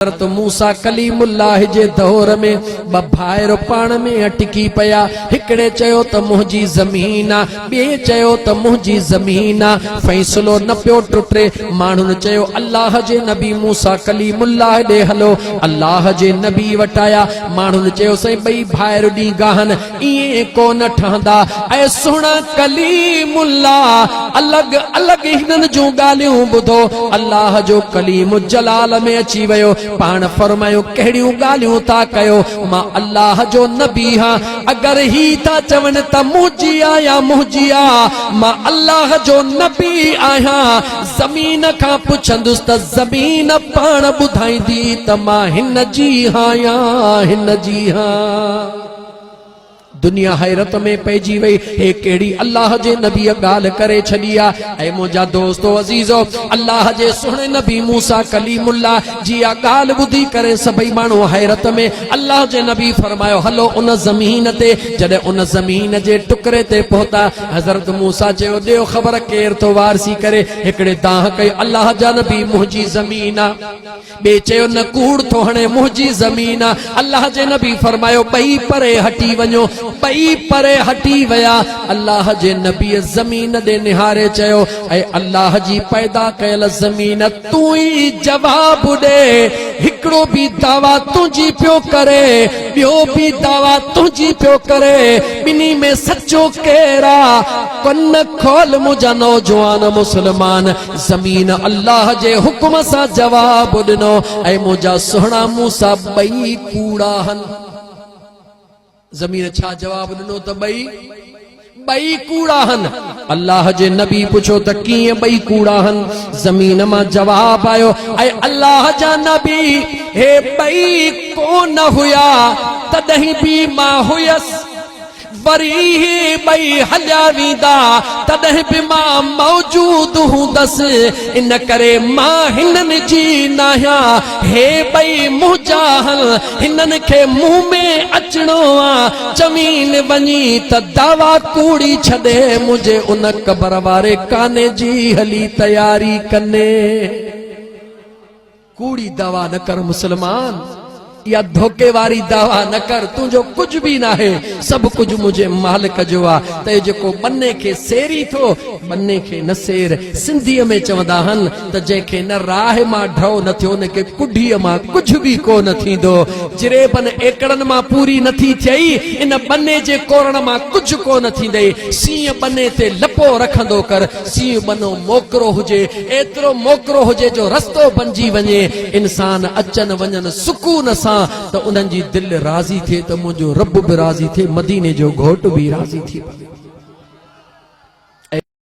हज़रत मूसा कलीमुल्लाह जे दौर में ब भाइर पाण में अटकी पया। हिकड़े चयो त मुंहिंजी ज़मीन आ, ॿिए चयो त मुंहिंजी ज़मीन आ। फ़ैसलो न पियो टुटे। माण्हुनि चयो अल्लाह जे नबी मूसा कलीमुल्लाह ॾे हलो। अल्लाह जे नबी वटाया। माण्हुनि चयो सही ॿई भाइर ॾींहुं गाहनि, इएं कोन ठहंदा। ऐं सुहिणा कलीमुल्लाह अलॻि अलॻि हिननि जूं ॻाल्हियूं ॿुधो। अल्लाह जो कलीम जलाल में अची वियो। पाण फरमायो कहिड़ियूं ॻाल्हियूं था कयो, मां अल्लाह जो नबी हां। अगर ही था चवनि त मुंहिंजी आ या मुंहिंजी आ, मां अल्लाह जो नबी आहियां। ज़मीन खां पुछंदुसि त ज़मीन पाण ॿुधाईंदी त मां हिन जी हां या हिन जी हां। दुनिया हैरत में पइजी वई। हे केड़ी अल्लाह जे नबी गाल करे छड़ी आ। ऐ मुंहिंजा दोस्तो अजीजो, अल्लाह जे सुहिणे नबी मूसा कलीमुल्लाह जी आ गाल ॿुधी करे सभई माण्हू हैरत में। अल्लाह जे नबी फरमायो हलो उन ज़मीन ते। जॾहिं उन ज़मीन जे टुकरे ते पहुता, हज़रत मूसा चयो ॾियो ख़बर केर तो वारसी करे। हिकड़े दाह कई अल्लाह जा नबी मुंहिंजी ज़मीन आ। ॿिए चयो न कूड़ थो हणे मुंहिंजी ज़मीन आ। अल्लाह जे नबी फरमायो ॿई परे हटी वञो। ॿई परे हटी विया। अल्लाह जे नबी ज़मीन ॾे निहारे चयो ऐं अल्लाह जी पैदा कयल ज़मीन तू ई जवाब ॾे। हिकिड़ो बि दावा तुंहिंजी पियो करे, ॿियो बि दावा तुंहिंजी पियो करे, ॿिन्ही में सचो केरा? कन खोल मुंहिंजा नौजवान मुसलमान। ज़मीन अल्लाह जे हुक्म सां जवाब ॾिनो ऐं मुंहिंजा सुहिणा मूसा ॿई कूड़ा हन। ज़मीन छा जवाब ॾिनो त ॿई कूड़ा हन। अल्लाह जे नबी पुछो त कीअं ॿई कूड़ा हन? ज़मीन मां जवाब आयो ऐं अल्लाह जा नबी हे ॿई कोन हुया तॾहिं बि मां हुयसि। वरी ही ॿई हलिया वेंदा तॾहिं बि मां मौजूद हूंदसि। इन करे मां हिननि जी न आहियां। हे ॿई मुंहिंजा हल, हिननि खे मुंहुं में अचणो आ। जमीन वञी त दावा कूड़ी छॾे मुंहिंजे उन क़बर वारे काने जी हली तयारी कने। कूड़ी दावा न कर मुसलमान, या धोखे वारी दावा न कर। तुंहिंजो कुछ भी ना है, सब कुछ मुझे मालिक जो आ। त जेको बन्ने खे सेरी थो, बन्ने खे न सेर। सिंधीअ में चवंदा हन त जंहिंखे न राह मां ढो न थियो उनखे कुढीअ मां कुछ भी कोन थींदो। जिरेबन एकड़नि मां पूरी नथी थियई, इन बन्ने जे कोरण मां कुछ कोन थींदई। सीं बन्ने ते लपो रखंदो कर। सीं बनो मोकरो हुजे, एतिरो मोकरो हुजे जो रस्तो बणिजी वञे। इंसान अचन वञन सुकून सां त उन्हनि जी दिल राज़ी थिए त मुंहिंजो रब भी राज़ी थिए, मदीने जो घोट भी राज़ी थिए।